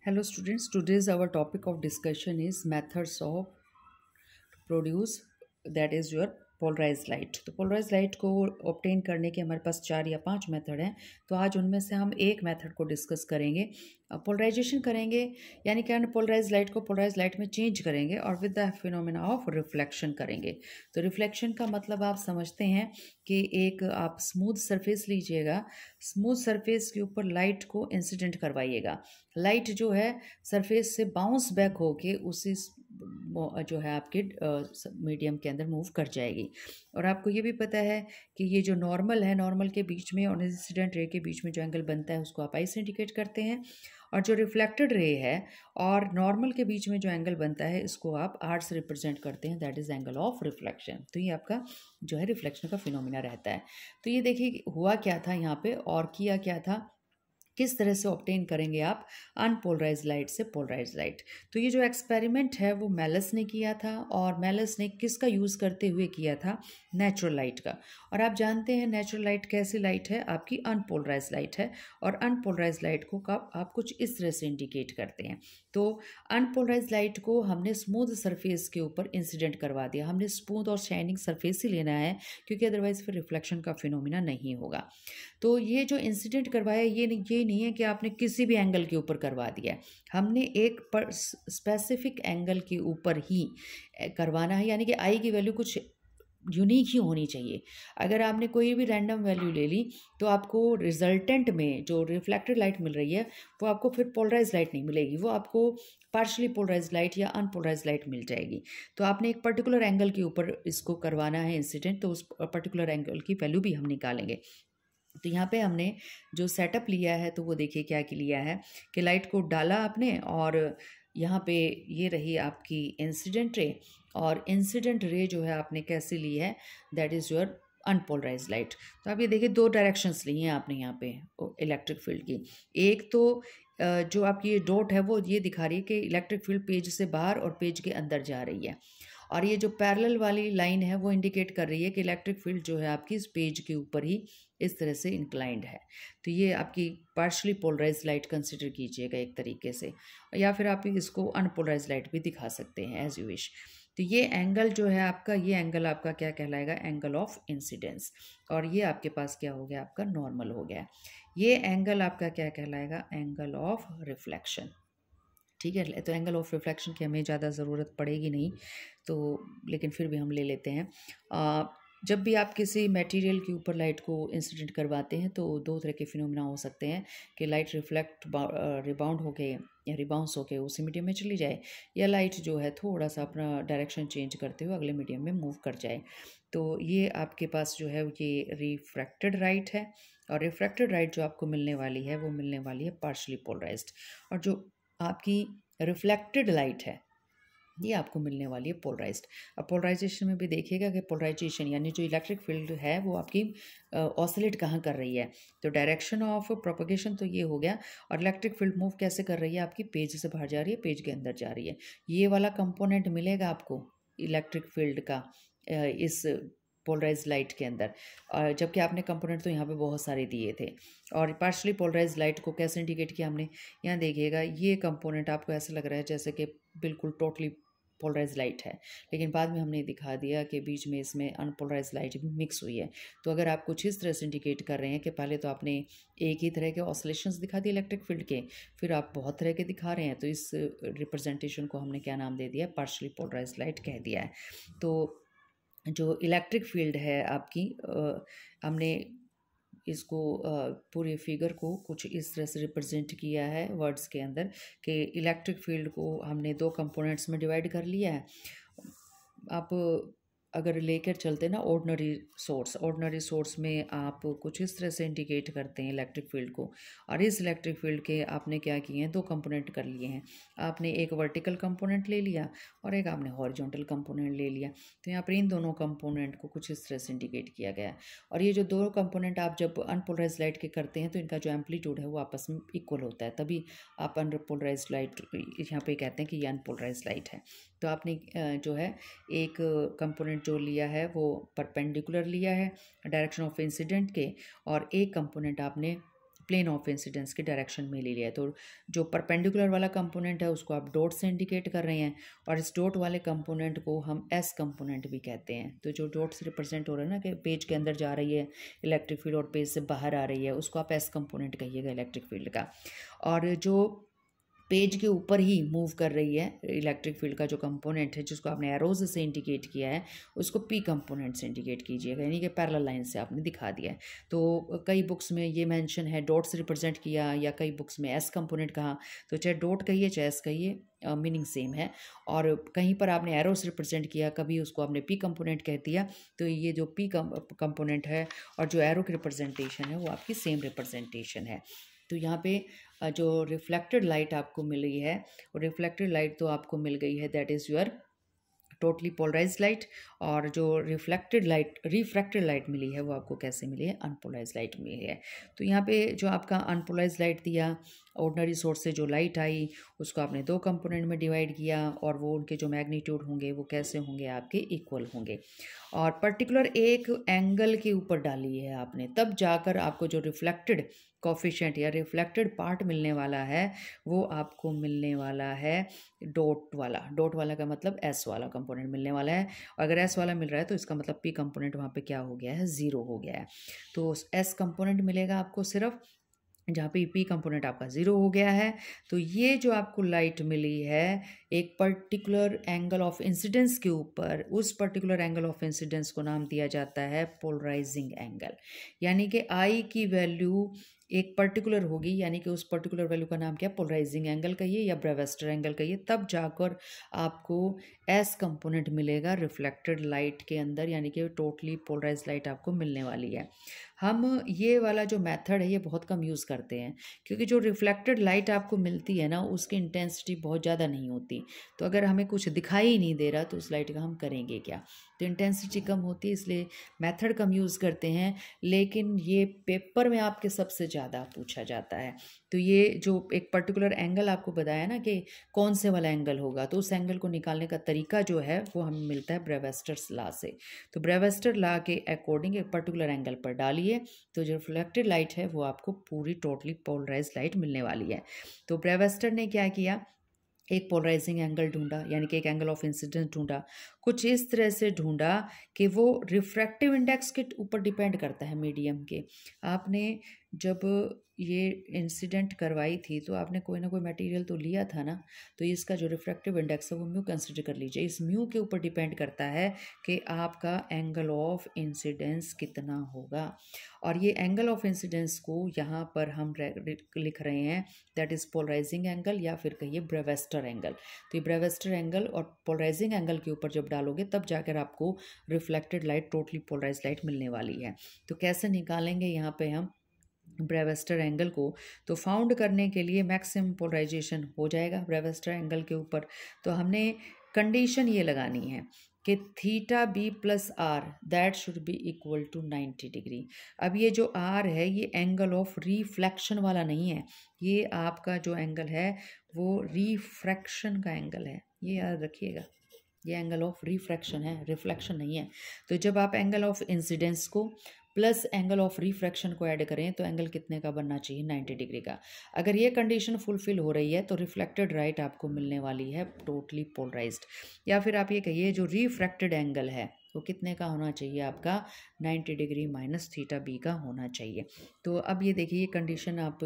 Hello students, today's our topic of discussion is methods of produce that is your polarise light. तो polarise light को obtain करने के हमारे पास 4 या 5 method हैं। तो आज उनमें से हम एक मेथड को डिस्कस करेंगे, पोलराइजेशन करेंगे, यानी क्या पोलराइज लाइट को पोलराइज लाइट में चेंज करेंगे और with the phenomena of reflection करेंगे। तो रिफ्लेक्शन का मतलब आप समझते हैं कि एक आप स्मूथ सरफेस लीजिएगा, स्मूथ सरफेस के ऊपर लाइट को इंसिडेंट करवाइएगा। लाइट जो है सरफेस से बाउंस बैक होके उसी जो है आपके मीडियम के अंदर मूव कर जाएगी। और आपको ये भी पता है कि ये जो नॉर्मल है, नॉर्मल के बीच में और इंसिडेंट रे के बीच में जो एंगल बनता है उसको आप आई से इंडिकेट करते हैं, और जो रिफ्लेक्टेड रे है और नॉर्मल के बीच में जो एंगल बनता है इसको आप आर से रिप्रेजेंट करते हैं, that is angle of reflection. तो ये आपका जो है रिफ्लेक्शन का फिनोमिना रहता है। तो ये देखिए हुआ क्या था यहाँ पे और किया क्या था, किस तरह से ऑब्टेन करेंगे आप अनपोलराइज लाइट से पोलराइज लाइट। तो ये जो एक्सपेरिमेंट है वो मेलस ने किया था, और मेलस ने किसका यूज़ करते हुए किया था, नेचुरल लाइट का। और आप जानते हैं नेचुरल लाइट कैसी लाइट है, आपकी अनपोलराइज लाइट है। और अनपोलराइज लाइट को आप कुछ इस तरह से इंडिकेट करते हैं। तो अनपोलराइज लाइट को हमने स्मूथ सरफेस के ऊपर इंसिडेंट करवा दिया। हमने स्मूथ और शाइनिंग सरफेस ही लेना है, क्योंकि अदरवाइज फिर रिफ्लेक्शन का फिनोमिना नहीं होगा। तो ये जो इंसिडेंट करवाया ये नहीं है कि आपने किसी भी एंगल के ऊपर करवा दिया है, हमने एक स्पेसिफिक एंगल के ऊपर ही करवाना है, यानी कि आई की वैल्यू कुछ यूनिक ही होनी चाहिए। अगर आपने कोई भी रैंडम वैल्यू ले ली तो आपको रिजल्टेंट में जो रिफ्लेक्टेड लाइट मिल रही है वो आपको फिर पोलराइज लाइट नहीं मिलेगी, वो आपको पार्शली पोलराइज लाइट या अनपोलराइज लाइट मिल जाएगी। तो आपने एक पर्टिकुलर एंगल के ऊपर इसको करवाना है इंसिडेंट, तो उस पर्टिकुलर एंगल की वैल्यू भी हम निकालेंगे। तो यहाँ पे हमने जो सेटअप लिया है तो वो देखिए क्या लिया है कि लाइट को डाला आपने, और यहाँ पे ये रही आपकी इंसिडेंट रे, और इंसिडेंट रे जो है आपने कैसे ली है, that is your unpolarise light. तो आप ये देखिए दो डायरेक्शंस ली हैं आपने यहाँ पे इलेक्ट्रिक फील्ड की। एक तो जो आपकी ये डॉट है वो ये दिखा रही है कि इलेक्ट्रिक फील्ड पेज से बाहर और पेज के अंदर जा रही है, और ये जो पैरेलल वाली लाइन है वो इंडिकेट कर रही है कि इलेक्ट्रिक फील्ड जो है आपकी इस पेज के ऊपर ही इस तरह से इंक्लाइंड है। तो ये आपकी पार्शली पोलराइज लाइट कंसिडर कीजिएगा एक तरीके से, या फिर आप इसको अनपोलराइज लाइट भी दिखा सकते हैं एज यू विश। तो ये एंगल जो है आपका, ये एंगल आपका क्या कहलाएगा, एंगल ऑफ इंसिडेंस। और ये आपके पास क्या हो गया, आपका नॉर्मल हो गया। ये एंगल आपका क्या कहलाएगा, एंगल ऑफ रिफ्लेक्शन। ठीक है, तो एंगल ऑफ रिफ्लेक्शन की हमें ज़्यादा ज़रूरत पड़ेगी नहीं, तो लेकिन फिर भी हम ले लेते हैं। जब भी आप किसी मटेरियल के ऊपर लाइट को इंसिडेंट करवाते हैं तो दो तरह के फिनोमिना हो सकते हैं कि लाइट रिबाउंड होके या रिबाउंस होके उसी मीडियम में चली जाए, या लाइट जो है थोड़ा सा अपना डायरेक्शन चेंज करते हुए अगले मीडियम में मूव कर जाए। तो ये आपके पास जो है ये रिफ्रैक्टेड लाइट है, और रिफ्रैक्टेड लाइट जो आपको मिलने वाली है वो मिलने वाली है पार्शली पोलराइज्ड, और जो आपकी रिफ्लेक्टेड लाइट है ये आपको मिलने वाली है पोलराइज्ड। अब पोलराइजेशन में भी देखिएगा कि पोलराइजेशन यानी जो इलेक्ट्रिक फील्ड है वो आपकी ऑसिलेट कहाँ कर रही है। तो डायरेक्शन ऑफ प्रोपगेशन तो ये हो गया, और इलेक्ट्रिक फील्ड मूव कैसे कर रही है, आपकी पेज से बाहर जा रही है, पेज के अंदर जा रही है। ये वाला कंपोनेंट मिलेगा आपको इलेक्ट्रिक फील्ड का इस पोलराइज लाइट के अंदर, जबकि आपने कंपोनेंट तो यहाँ पे बहुत सारे दिए थे। और पार्शली पोलराइज लाइट को कैसे इंडिकेट किया हमने, यहाँ देखिएगा ये कंपोनेंट आपको ऐसा लग रहा है जैसे कि बिल्कुल टोटली पोलराइज लाइट है, लेकिन बाद में हमने दिखा दिया कि बीच में इसमें अनपोलराइज लाइट भी मिक्स हुई है। तो अगर आप कुछ इस तरह से इंडिकेट कर रहे हैं कि पहले तो आपने एक ही तरह के ऑसिलेशंस दिखा दिए इलेक्ट्रिक फील्ड के, फिर आप बहुत तरह के दिखा रहे हैं, तो इस रिप्रेजेंटेशन को हमने क्या नाम दे दिया, पार्शली पोलराइज लाइट कह दिया है। तो जो इलेक्ट्रिक फील्ड है आपकी, हमने इसको पूरे फिगर को कुछ इस तरह से रिप्रेजेंट किया है वर्ड्स के अंदर कि इलेक्ट्रिक फील्ड को हमने दो कंपोनेंट्स में डिवाइड कर लिया है। आप अगर लेकर चलते ना ऑर्डिनरी सोर्स में आप कुछ इस तरह से इंडिकेट करते हैं इलेक्ट्रिक फील्ड को, और इस इलेक्ट्रिक फील्ड के आपने क्या किए हैं, दो कंपोनेंट कर लिए हैं। आपने एक वर्टिकल कंपोनेंट ले लिया और एक आपने हॉरिजॉन्टल कंपोनेंट ले लिया। तो यहाँ पर इन दोनों कंपोनेंट को कुछ इस तरह से इंडिकेट किया गया है। और ये जो दो कंपोनेंट आप जब अनपोलराइज लाइट के करते हैं तो इनका जो एम्पलीट्यूड है वो आपस में इक्वल होता है, तभी आप अनपोलराइज लाइट यहाँ पे कहते हैं कि ये अनपोलराइज लाइट है। तो आपने जो है एक कंपोनेंट जो लिया है वो परपेंडिकुलर लिया है डायरेक्शन ऑफ इंसिडेंट के, और एक कंपोनेंट आपने प्लेन ऑफ इंसिडेंस के डायरेक्शन में ले लिया है। तो जो परपेंडिकुलर वाला कंपोनेंट है उसको आप डॉट से इंडिकेट कर रहे हैं, और इस डॉट वाले कंपोनेंट को हम एस कंपोनेंट भी कहते हैं। तो जो डॉट से रिप्रेजेंट हो रहा है ना कि पेज के अंदर जा रही है इलेक्ट्रिक फील्ड और पेज से बाहर आ रही है, उसको आप एस कंपोनेंट कहिएगा इलेक्ट्रिक फील्ड का। और जो पेज के ऊपर ही मूव कर रही है इलेक्ट्रिक फील्ड का जो कंपोनेंट है, जिसको आपने एरोज से इंडिकेट किया है, उसको पी कंपोनेंट से इंडिकेट कीजिएगा, यानी कि पैरेलल लाइन से आपने दिखा दिया है। तो कई बुक्स में ये मेंशन है डॉट से रिप्रेजेंट किया, या कई बुक्स में एस कंपोनेंट कहा। तो चाहे डॉट कहिए चाहे एस कहिए, मीनिंग सेम है। और कहीं पर आपने एरो से रिप्रेजेंट किया, कभी उसको आपने पी कंपोनेंट कह दिया, तो ये जो पी कंपोनेंट है और जो एरो की रिप्रेजेंटेशन है वो आपकी सेम रिप्रेजेंटेशन है। तो यहाँ पे जो रिफ्लेक्टेड लाइट आपको मिल रही है, और रिफ्लेक्टेड लाइट तो आपको मिल गई है, that is your totally polarised light. और जो रिफ्लेक्टेड लाइट रिफ्रैक्टेड लाइट मिली है वो आपको कैसे मिली है, अनपोलराइज्ड लाइट मिली है। तो यहाँ पे जो आपका अनपोलराइज्ड लाइट दिया, ऑर्डिनरी सोर्स से जो लाइट आई उसको आपने दो कंपोनेंट में डिवाइड किया, और वो उनके जो मैग्नीट्यूड होंगे वो कैसे होंगे, आपके इक्वल होंगे। और पर्टिकुलर एक एंगल के ऊपर डाली है आपने, तब जाकर आपको जो रिफ्लेक्टेड कोफिशिएंट या रिफ्लेक्टेड पार्ट मिलने वाला है वो आपको मिलने वाला है डॉट वाला। डॉट वाला का मतलब एस वाला कंपोनेंट मिलने वाला है। अगर एस वाला मिल रहा है तो इसका मतलब पी कंपोनेंट वहाँ पे क्या हो गया है, ज़ीरो हो गया है। तो एस कंपोनेंट मिलेगा आपको सिर्फ, जहाँ पे पी कंपोनेंट आपका ज़ीरो हो गया है। तो ये जो आपको लाइट मिली है एक पर्टिकुलर एंगल ऑफ इंसिडेंस के ऊपर, उस पर्टिकुलर एंगल ऑफ इंसिडेंस को नाम दिया जाता है पोलराइजिंग एंगल। यानी कि आई की वैल्यू एक पर्टिकुलर होगी, यानी कि उस पर्टिकुलर वैल्यू का नाम क्या, पोलराइजिंग एंगल कहिए या ब्रेवेस्टर एंगल कहिए, तब जाकर आपको एस कंपोनेंट मिलेगा रिफ्लेक्टेड लाइट के अंदर, यानी कि टोटली पोलराइज लाइट आपको मिलने वाली है। हम ये वाला जो मेथड है ये बहुत कम यूज़ करते हैं, क्योंकि जो रिफ्लेक्टेड लाइट आपको मिलती है ना उसकी इंटेंसिटी बहुत ज़्यादा नहीं होती। तो अगर हमें कुछ दिखाई ही नहीं दे रहा तो उस लाइट का हम करेंगे क्या, तो इंटेंसिटी कम होती है, इसलिए मेथड कम यूज़ करते हैं। लेकिन ये पेपर में आपके सबसे ज़्यादा पूछा जाता है। तो ये जो एक पर्टिकुलर एंगल आपको बताया ना कि कौन से वाला एंगल होगा, तो उस एंगल को निकालने का तरीका जो है वो हमें मिलता है ब्रेवेस्टर्स लॉ से। तो ब्रेवेस्टर लॉ के अकॉर्डिंग एक पर्टिकुलर एंगल पर डालिए, तो जो रिफ्लेक्टेड लाइट है वो आपको पूरी टोटली पोलराइज्ड लाइट मिलने वाली है। तो ब्रेवेस्टर ने क्या किया, एक पोलराइजिंग एंगल ढूंढा, यानी कि एक एंगल ऑफ इंसिडेंस ढूंढा, कुछ इस तरह से ढूंढा कि वो रिफ्रैक्टिव इंडेक्स के ऊपर डिपेंड करता है मीडियम के। आपने जब ये इंसिडेंट करवाई थी तो आपने कोई ना कोई मटेरियल तो लिया था ना, तो इसका जो रिफ्रैक्टिव इंडेक्स है वो म्यू कंसिडर कर लीजिए। इस म्यू के ऊपर डिपेंड करता है कि आपका एंगल ऑफ इंसिडेंस कितना होगा। और ये एंगल ऑफ इंसिडेंस को यहाँ पर हम लिख रहे हैं, दैट इज़ पोलराइजिंग एंगल, या फिर कहिए ब्रेवेस्टर एंगल। तो ये ब्रेवेस्टर एंगल और पोलराइजिंग एंगल के ऊपर जब डालोगे तब जाकर आपको reflected light, totally polarise light मिलने वाली है। तो कैसे निकालेंगे यहाँ पे हम ब्रेवेस्टर एंगल को, तो फाउंड करने के लिए मैक्सिमम पोलराइजेशन हो जाएगा ब्रेवेस्टर एंगल के ऊपर। तो हमने कंडीशन ये लगानी है कि theta B plus R that should be equal to 90 degree. अब ये जो आर है ये एंगल ऑफ रिफ्लेक्शन वाला नहीं है, ये आपका जो एंगल है वो रिफ्रैक्शन का एंगल है, ये याद रखिएगा। ये एंगल ऑफ रिफ्रैक्शन है, रिफ्लेक्शन नहीं है। तो जब आप एंगल ऑफ इंसिडेंस को प्लस एंगल ऑफ रिफ्रैक्शन को ऐड करें तो एंगल कितने का बनना चाहिए, 90 डिग्री का। अगर ये कंडीशन फुलफिल हो रही है तो रिफ्लेक्टेड लाइट आपको मिलने वाली है टोटली पोलराइज्ड। या फिर आप ये कहिए जो रिफ्रैक्टेड एंगल है वो कितने का होना चाहिए, आपका 90 डिग्री माइनस थीटा बी का होना चाहिए। तो अब ये देखिए ये कंडीशन आप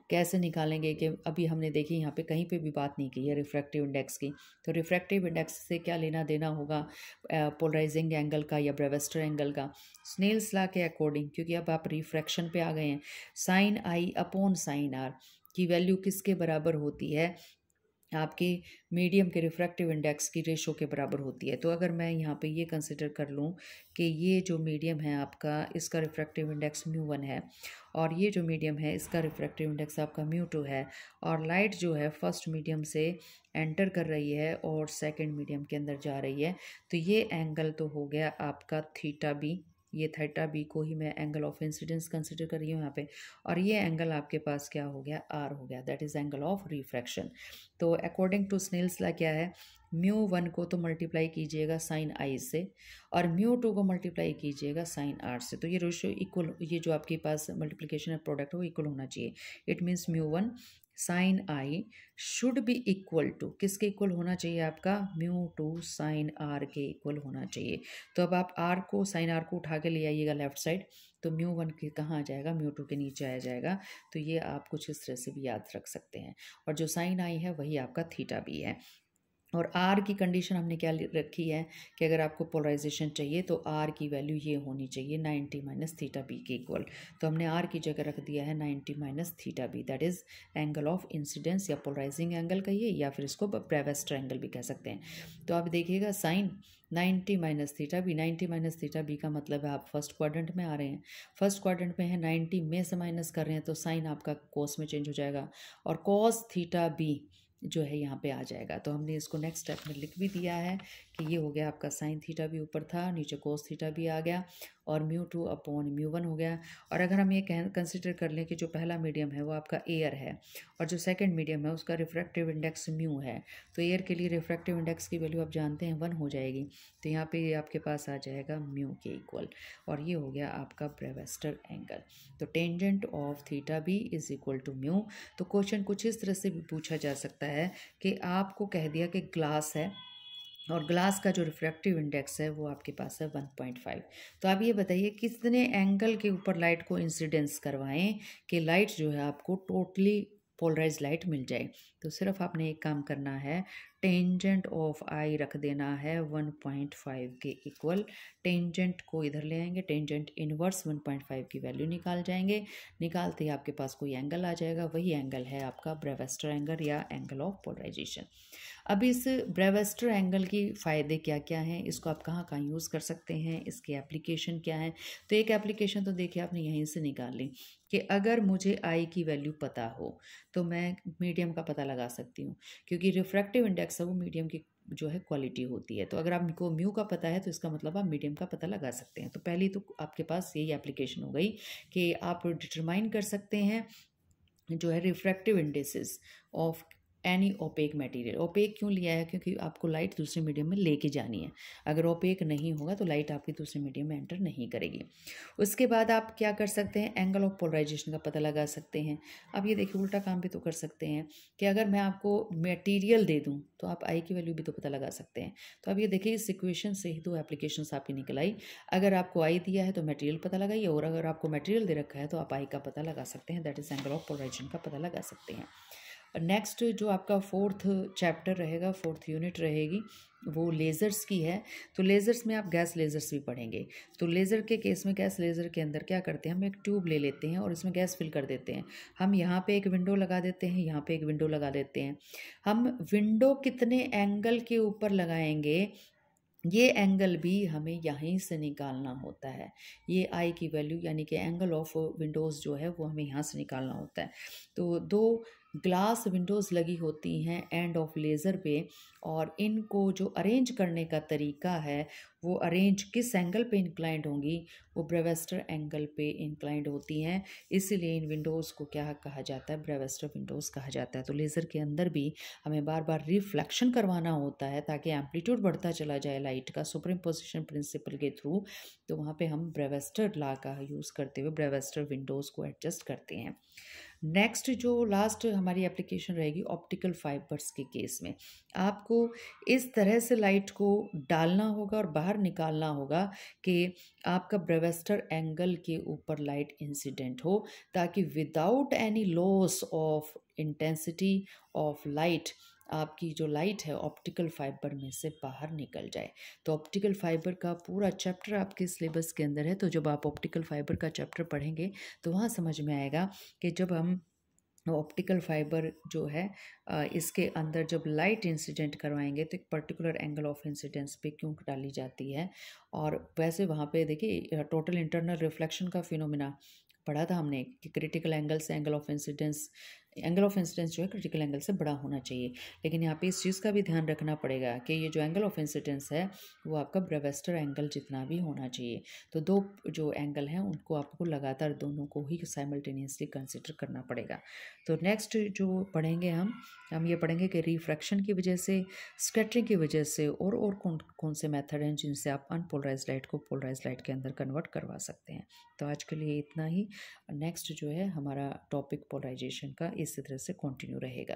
कैसे निकालेंगे कि अभी हमने देखी यहाँ पे कहीं पे भी बात नहीं की है रिफ्रैक्टिव इंडेक्स की। तो रिफ्रैक्टिव इंडेक्स से क्या लेना देना होगा, पोलराइजिंग एंगल का या ब्रेवेस्टर एंगल का। स्नेल्स लॉ के अकॉर्डिंग, क्योंकि अब आप रिफ्रैक्शन पे आ गए हैं, sine I upon sine R की वैल्यू किसके बराबर होती है, आपके मीडियम के रिफ्रैक्टिव इंडेक्स की रेशो के बराबर होती है। तो अगर मैं यहाँ पे ये कंसिडर कर लूँ कि ये जो मीडियम है आपका, इसका रिफ्रैक्टिव इंडेक्स μ1 है, और ये जो मीडियम है इसका रिफ्रैक्टिव इंडेक्स आपका μ2 है, और लाइट जो है फर्स्ट मीडियम से एंटर कर रही है और सेकंड मीडियम के अंदर जा रही है, तो ये एंगल तो हो गया आपका थीटा बी, ये थीटा बी को ही मैं एंगल ऑफ इंसिडेंस कंसिडर कर रही हूँ यहाँ पे, और ये एंगल आपके पास क्या हो गया, आर हो गया, that is angle of refraction. तो अकॉर्डिंग टू स्नेल्स लॉ क्या है, μ1 को तो मल्टीप्लाई कीजिएगा साइन आई से, और μ2 को मल्टीप्लाई कीजिएगा साइन आर से। तो ये रेशियो इक्वल, ये जो आपके पास मल्टीप्लिकेशन ऑफ प्रोडक्ट है वो इक्वल होना चाहिए। It means μ1 sine i should be equal to, किसके इक्वल होना चाहिए आपका, μ2 साइन आर के इक्वल होना चाहिए। तो अब आप आर को, साइन आर को उठा के ले आइएगा लेफ्ट साइड, तो μ1 के कहाँ आ जाएगा, μ2 के नीचे आ जाएगा। तो ये आप कुछ इस तरह से भी याद रख सकते हैं। और जो साइन आई है वही आपका थीटा भी है। और आर की कंडीशन हमने क्या रखी है कि अगर आपको पोलराइजेशन चाहिए तो आर की वैल्यू ये होनी चाहिए 90 माइनस थीटा बी के इक्वल। तो हमने आर की जगह रख दिया है 90 minus theta B, that is angle of incidence या पोलराइजिंग एंगल कहिए, या फिर इसको ब्रेविस्टर एंगल भी कह सकते हैं। तो आप देखिएगा sine 90 minus theta B, 90 minus theta B का मतलब है आप फर्स्ट क्वाड्रेंट में आ रहे हैं, फर्स्ट क्वाड्रेंट में है, 90 में से माइनस कर रहे हैं तो साइन आपका कोस में चेंज हो जाएगा, और कोस थीटा बी जो है यहाँ पे आ जाएगा। तो हमने इसको नेक्स्ट स्टेप में लिख भी दिया है कि ये हो गया आपका साइन थीटा भी ऊपर था, नीचे कोस थीटा भी आ गया, और μ2 अपॉन μ1 हो गया। और अगर हम ये कंसिडर कर लें कि जो पहला मीडियम है वो आपका एयर है, और जो सेकंड मीडियम है उसका रिफ्रैक्टिव इंडेक्स म्यू है, तो एयर के लिए रिफ्रैक्टिव इंडेक्स की वैल्यू आप जानते हैं 1 हो जाएगी। तो यहाँ पे ये आपके पास आ जाएगा म्यू के इक्वल, और ये हो गया आपका ब्रेविस्टर एंगल। तो tangent of theta B is equal to mu. तो क्वेश्चन कुछ इस तरह से भी पूछा जा सकता है कि आपको कह दिया कि ग्लास है, और ग्लास का जो रिफ्रैक्टिव इंडेक्स है वो आपके पास है 1.5। तो आप ये बताइए कितने एंगल के ऊपर लाइट को इंसिडेंस करवाएं कि लाइट जो है आपको टोटली पोलराइज लाइट मिल जाए। तो सिर्फ आपने एक काम करना है, टेंजेंट ऑफ आई रख देना है 1.5 के इक्वल, टेंजेंट को इधर ले आएंगे, टेंजेंट इनवर्स 1.5 की वैल्यू निकाल जाएंगे, निकालते ही आपके पास कोई एंगल आ जाएगा, वही एंगल है आपका ब्रेविस्टर एंगल या एंगल ऑफ पोलराइजेशन। अब इस ब्रेविस्टर एंगल की फ़ायदे क्या क्या हैं, इसको आप कहाँ कहाँ यूज़ कर सकते हैं, इसके एप्लीकेशन क्या है। तो एक एप्लीकेशन तो देखिए आपने यहीं से निकाल ली कि अगर मुझे आई की वैल्यू पता हो तो मैं मीडियम का पता लगा सकती हूँ, क्योंकि रिफ्रैक्टिव इंडेक्स है वो मीडियम की जो है क्वालिटी होती है। तो अगर आपको म्यू का पता है तो इसका मतलब आप मीडियम का पता लगा सकते हैं। तो पहली तो आपके पास यही एप्लीकेशन हो गई कि आप डिटरमाइन कर सकते हैं जो है refractive indexes of any opaque material. Opaque क्यों लिया है, क्योंकि आपको लाइट दूसरे मीडियम में लेके जानी है। अगर ओपेक नहीं होगा तो लाइट आपकी दूसरे मीडियम में एंटर नहीं करेगी। उसके बाद आप क्या कर सकते हैं, एंगल ऑफ पोलराइजेशन का पता लगा सकते हैं। अब ये देखिए उल्टा काम भी तो कर सकते हैं कि अगर मैं आपको मटेरियल दे दूँ तो आप आई की वैल्यू भी तो पता लगा सकते हैं। तो अब ये देखिए इस इक्वेशन से ही 2 एप्लीकेशन आपकी निकल आई। अगर आपको आई दिया है तो मटेरियल पता लगाइए, और अगर आपको मटेरियल दे रखा है तो आप आई का पता लगा सकते हैं, that is angle of polarisation का पता लगा सकते हैं। नेक्स्ट जो आपका 4th चैप्टर रहेगा, 4th यूनिट रहेगी, वो लेज़र्स की है। तो लेज़र्स में आप गैस लेज़र्स भी पढ़ेंगे। तो लेज़र के केस में, गैस लेज़र के अंदर क्या करते हैं, हम एक ट्यूब ले लेते हैं और इसमें गैस फिल कर देते हैं। हम यहाँ पे एक विंडो लगा देते हैं, यहाँ पे एक विंडो लगा देते हैं। हम विंडो कितने एंगल के ऊपर लगाएंगे, ये एंगल भी हमें यहीं से निकालना होता है। ये आई की वैल्यू यानी कि एंगल ऑफ विंडोज़ जो है वो हमें यहाँ से निकालना होता है। तो 2 ग्लास विंडोज़ लगी होती हैं एंड ऑफ लेज़र पे, और इनको जो अरेंज करने का तरीका है वो अरेंज किस एंगल पे इंक्लाइंड होंगी, वो ब्रेविस्टर एंगल पे इंक्लाइंड होती हैं। इसीलिए इन विंडोज़ को क्या कहा जाता है, ब्रेविस्टर विंडोज़ कहा जाता है। तो लेज़र के अंदर भी हमें बार बार रिफ्लेक्शन करवाना होता है ताकि एम्पलीट्यूड बढ़ता चला जाए लाइट का सुपरइम्पोजिशन प्रिंसिपल के थ्रू। तो वहाँ पे हम ब्रेविस्टर लॉ का यूज़ करते हुए ब्रेविस्टर विंडोज़ को एडजस्ट करते हैं। नेक्स्ट जो लास्ट हमारी एप्लीकेशन रहेगी ऑप्टिकल फाइबर्स के केस में, आपको इस तरह से लाइट को डालना होगा और बाहर निकालना होगा कि आपका ब्रेविस्टर एंगल के ऊपर लाइट इंसिडेंट हो, ताकि without any loss of intensity of light आपकी जो लाइट है ऑप्टिकल फाइबर में से बाहर निकल जाए। तो ऑप्टिकल फाइबर का पूरा चैप्टर आपके सिलेबस के अंदर है। तो जब आप ऑप्टिकल फाइबर का चैप्टर पढ़ेंगे तो वहाँ समझ में आएगा कि जब हम ऑप्टिकल फाइबर जो है इसके अंदर जब लाइट इंसिडेंट करवाएंगे तो एक पर्टिकुलर एंगल ऑफ इंसिडेंस पे क्यों डाली जाती है। और वैसे वहाँ पे देखिए टोटल इंटरनल रिफ्लेक्शन का फिनोमिना पढ़ा था हमने कि क्रिटिकल एंगल से angle of incidence angle of incidence जो है क्रिटिकल एंगल से बड़ा होना चाहिए। लेकिन यहाँ पे इस चीज़ का भी ध्यान रखना पड़ेगा कि ये जो एंगल ऑफ इंसिडेंस है वो आपका ब्रेविस्टर एंगल जितना भी होना चाहिए। तो दो जो एंगल हैं उनको आपको लगातार दोनों को ही साइमल्टेनियसली कंसिडर करना पड़ेगा। तो नेक्स्ट जो पढ़ेंगे हम ये पढ़ेंगे कि रिफ्रैक्शन की वजह से, स्कैटरिंग की वजह से और कौन कौन से मेथड हैं जिनसे आप अनपोलराइज लाइट को पोलराइज लाइट के अंदर कन्वर्ट करवा सकते हैं। तो आज के लिए इतना ही। नेक्स्ट जो है हमारा टॉपिक पोलराइजेशन का इसी तरह से कंटिन्यू रहेगा।